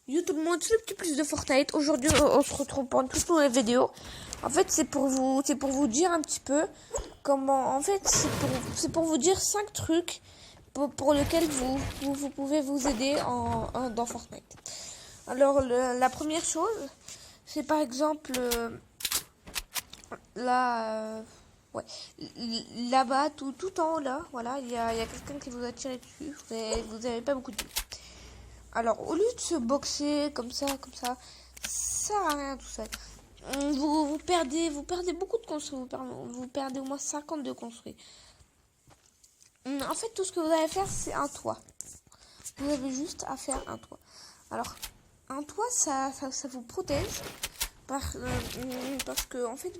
Yo tout le monde, c'est le petit plus de Fortnite. Aujourd'hui, on se retrouve pour une toute nouvelle vidéo. En fait, c'est pour vous dire un petit peu comment. En fait, c'est pour vous dire 5 trucs pour lesquels vous pouvez vous aider dans Fortnite. Alors, la première chose, c'est par exemple là, ouais, là-bas, tout en haut là, voilà, il y a quelqu'un qui vous a tiré dessus. Vous avez pas beaucoup de vie. Alors, au lieu de se boxer comme ça sert à rien tout ça. Vous perdez beaucoup de construits. Vous perdez au moins 50 de construits. En fait, tout ce que vous allez faire, c'est un toit. Vous avez juste à faire un toit. Alors, un toit, ça vous protège. Parce que, en fait,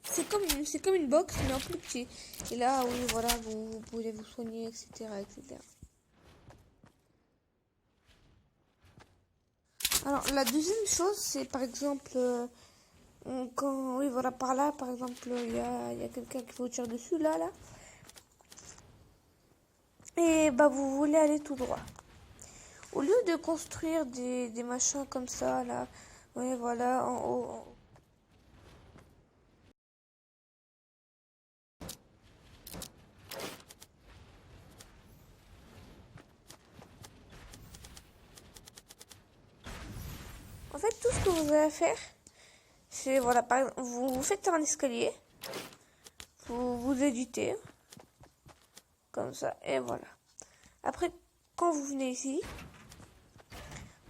c'est comme une box, mais en plus petit. Et là, oui, voilà, vous pouvez vous soigner, etc., etc. Alors, la deuxième chose, c'est par exemple, quand, oui, voilà, par là, par exemple, il y a quelqu'un qui vous tire dessus, là. Et bah, vous voulez aller tout droit. Au lieu de construire des machins comme ça, là, oui, voilà, en haut. En fait, tout ce que vous allez faire, c'est, voilà, par exemple, vous faites un escalier, vous éditez, comme ça, et voilà. Après, quand vous venez ici,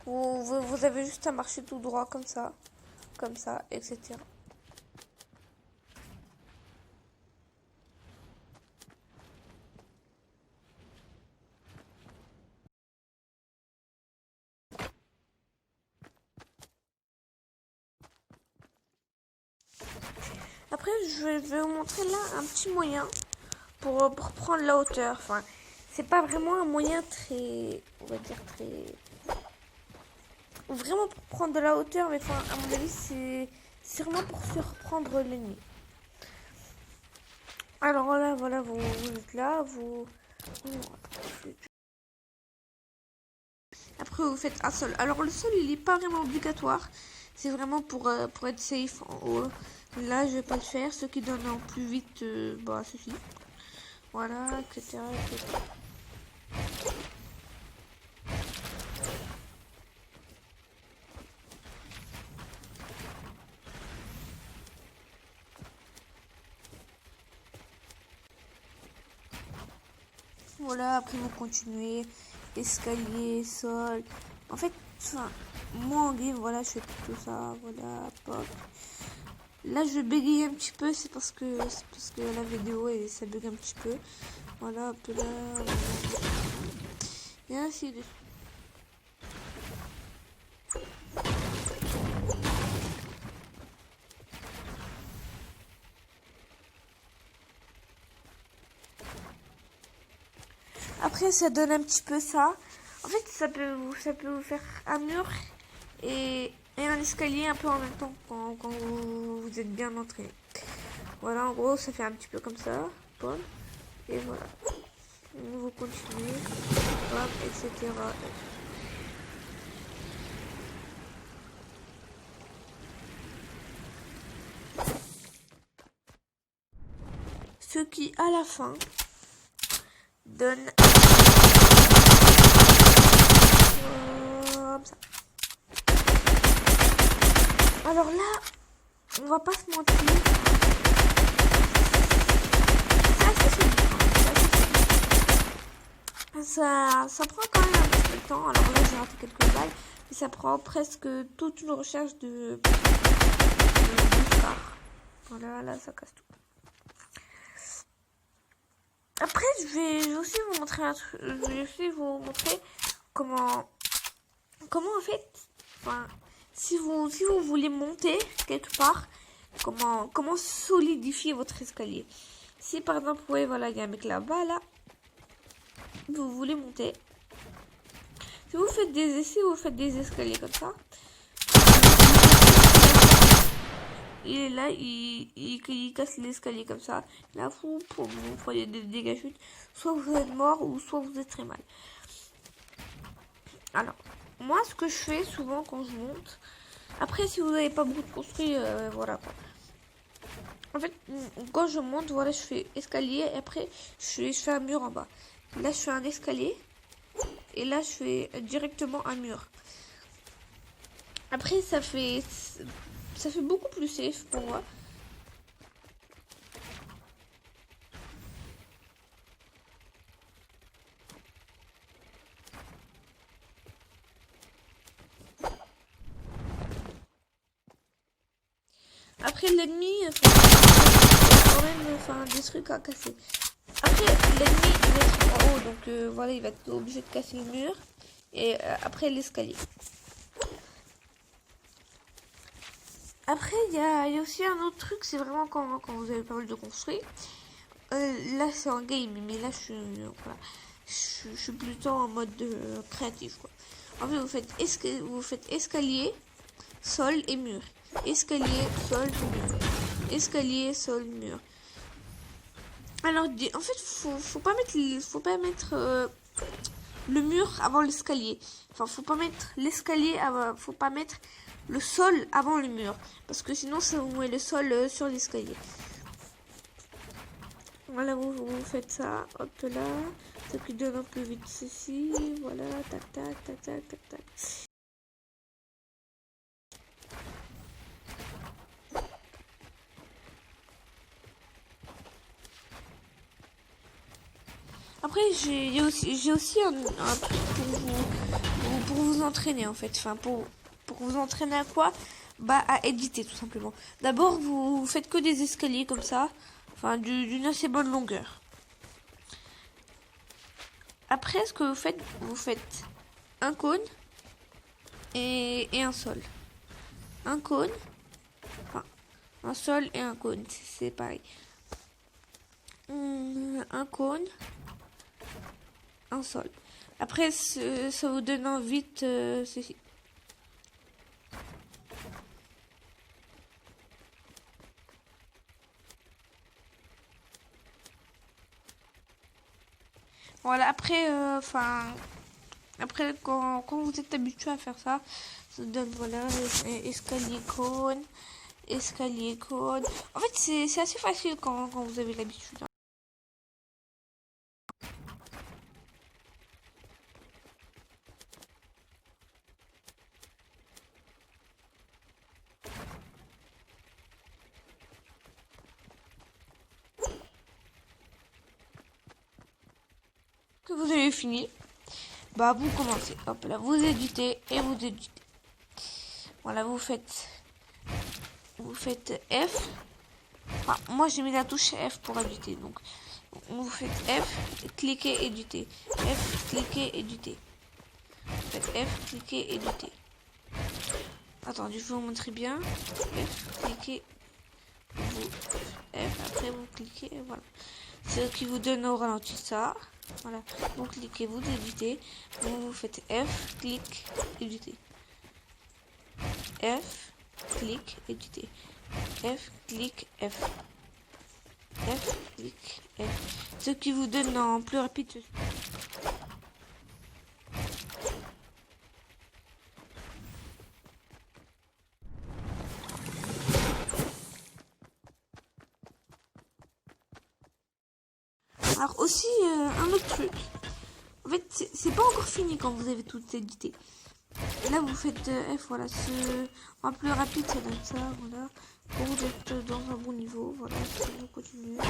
vous avez juste à marcher tout droit, comme ça, etc. Après, je vais vous montrer là un petit moyen pour prendre la hauteur. Enfin, c'est pas vraiment un moyen très, on va dire très, vraiment pour prendre de la hauteur, mais enfin, à mon avis, c'est vraiment pour surprendre l'ennemi. Alors là, voilà, vous êtes là, après vous faites un sol. Alors le sol, il est pas vraiment obligatoire. C'est vraiment pour être safe en haut. Là, je vais pas le faire. Ceux qui donnent en plus vite, bah, ceci. Voilà, etc., etc. Voilà, après vous continuez, escalier, sol. En fait, enfin, moi en game, voilà, je fais tout ça, voilà, pop. Là, je bégaye un petit peu, c'est parce que la vidéo, et ça bug un petit peu. Voilà, un peu là, et ainsi de suite. Après, ça donne un petit peu ça. En fait, ça peut vous faire un mur et un escalier un peu en même temps quand vous êtes bien entraîné. Voilà, en gros, ça fait un petit peu comme ça. Bon. Et voilà. Vous continuez. Hop, etc. Ce qui, à la fin, donne comme ça. Alors là, on va pas se mentir. Ça prend quand même un petit peu de temps. Alors là, j'ai raté quelques balles. Mais ça prend presque toute une recherche de phare. Voilà, là, ça casse tout. Après, je vais aussi vous montrer un truc. Je vais aussi vous montrer comment en fait, enfin, si vous voulez monter quelque part, comment solidifier votre escalier. Si par exemple, vous voyez, voilà, il y a un mec là-bas, là, vous voulez monter. Si vous faites des essais, vous faites des escaliers comme ça. Il est là, il casse l'escalier comme ça. Là, vous prenez des dégâts chutes. Soit vous êtes mort, ou soit vous êtes très mal. Alors, moi, ce que je fais souvent quand je monte, après, si vous n'avez pas beaucoup de construit, voilà quoi. En fait, quand je monte, voilà, je fais escalier et après, je fais un mur en bas. Là, je fais un escalier et là, je fais directement un mur. Après, ça fait beaucoup plus safe pour moi. Après l'ennemi, quand même, des trucs à casser. Après l'ennemi il va être en haut, donc voilà, il va être obligé de casser le mur et après l'escalier. Après il y a aussi un autre truc, c'est vraiment quand vous avez pas mal de construit. Là c'est en game, mais là je suis plutôt en mode créatif quoi. En fait vous faites escalier, sol et mur. Escalier, sol, mur. Escalier, sol, mur. Alors, en fait, faut pas mettre le mur avant l'escalier. Enfin, faut pas mettre l'escalier avant, faut pas mettre le sol avant le mur. Parce que sinon, ça vous met le sol sur l'escalier. Voilà, vous faites ça. Hop là. Ça qui donne un peu vite ceci. Voilà, tac, tac, tac, tac, tac, tac. Après, j'ai aussi un truc pour vous entraîner en fait. Enfin, pour vous entraîner à quoi? Bah, à éditer tout simplement. D'abord, vous faites que des escaliers comme ça. Enfin, d'une assez bonne longueur. Après, ce que vous faites un cône et un sol. Un cône, enfin, un sol et un cône. C'est pareil. Un cône. Un sol. Après, ça vous donne vite ceci. Voilà, après, après quand vous êtes habitué à faire ça, ça donne, voilà, escalier cône, escalier cône. En fait, c'est assez facile quand vous avez l'habitude. Que vous avez fini, bah vous commencez. Hop là, vous éditez et vous éditez. Voilà, vous faites F. Enfin, moi j'ai mis la touche F pour éditer, donc vous faites F, cliquez, éditer. F, cliquez, éditer. Vous faites F, cliquez, éditer. Attendez, je vais vous montrer bien. F, cliquez, F, après vous cliquez, et voilà. C'est ce qui vous donne au ralenti ça. Voilà, vous cliquez, vous éditez, vous faites F, clic, éditer. F, clic, éditer. F, clic, F. F, clic, F. Ce qui vous donne en plus rapide. Alors aussi, un autre truc. En fait, c'est pas encore fini quand vous avez tout édité. Là, vous faites F, voilà, en plus rapide, ça donne ça, voilà. Quand vous êtes dans un bon niveau, voilà, vous continuez. Là,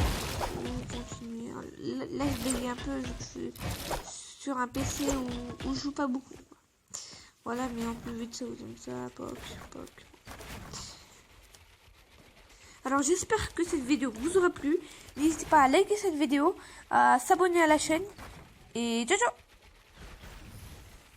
je bégaye un peu, je suis sur un PC où je joue pas beaucoup. Voilà, mais en plus vite, ça vous donne ça, poc. Alors, j'espère que cette vidéo vous aura plu. N'hésitez pas à liker cette vidéo, à s'abonner à la chaîne. Et ciao ciao!